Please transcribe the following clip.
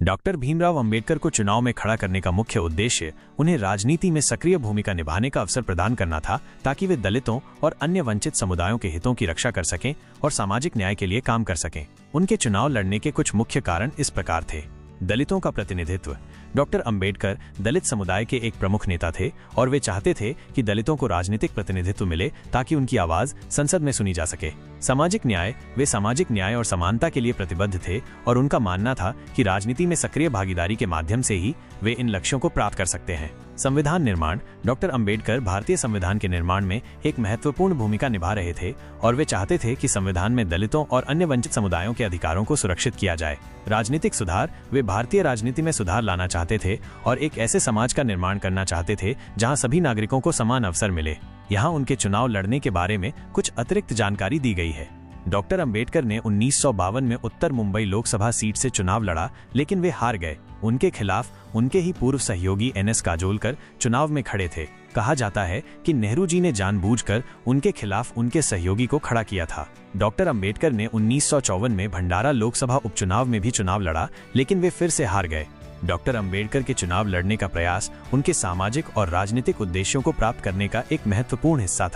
Doctor Bhimrao Ambedkar को चुनाव में खड़ा करने का मुख्य उद्देश्य उन्हें राजनीति में सक्रिय भूमिका निभाने का अवसर प्रदान करना था, ताकि वे दलितों और अन्य वंचित समुदायों के हितों की रक्षा कर सकें और सामाजिक न्याय के लिए काम कर सकें। उनके चुनाव लड़ने के कुछ मुख्य कारण इस प्रकार थे। दलितों का प्रतिनिधित्व। डॉक्टर अंबेडकर दलित समुदाय के एक प्रमुख नेता थे और वे चाहते थे कि दलितों को राजनीतिक प्रतिनिधित्व मिले ताकि उनकी आवाज संसद में सुनी जा सके। सामाजिक न्याय। वे सामाजिक न्याय और समानता के लिए प्रतिबद्ध थे और उनका मानना था कि राजनीति में सक्रिय भागीदारी के माध्यम से ही वे इन लक्ष्यों को प्राप्त कर सकते हैं। संविधान निर्माण। डॉक्टर अंबेडकर भारतीय संविधान के निर्माण में एक महत्वपूर्ण भूमिका निभा रहे थे और वे चाहते थे कि संविधान में दलितों और अन्य वंचित समुदायों के अधिकारों को सुरक्षित किया जाए। राजनीतिक सुधार। वे भारतीय राजनीति में सुधार लाना चाहते थे और एक ऐसे समाज का निर्माण करना चाहते थे जहां सभी नागरिकों को समान अवसर मिले। यहाँ उनके चुनाव लड़ने के बारे में कुछ अतिरिक्त जानकारी दी गई है। डॉक्टर अंबेडकर ने 1952 में उत्तर मुंबई लोकसभा सीट से चुनाव लड़ा, लेकिन वे हार गए। उनके खिलाफ उनके ही पूर्व सहयोगी NS काजोलकर चुनाव में खड़े थे। कहा जाता है कि नेहरू जी ने जानबूझकर उनके खिलाफ उनके सहयोगी को खड़ा किया था। डॉक्टर अंबेडकर ने 1954 में भंडारा लोकसभा उपचुनाव में भी चुनाव लड़ा, लेकिन वे फिर से हार गए। डॉक्टर अंबेडकर के चुनाव लड़ने का प्रयास उनके सामाजिक और राजनीतिक उद्देश्यों को प्राप्त करने का एक महत्वपूर्ण हिस्सा था।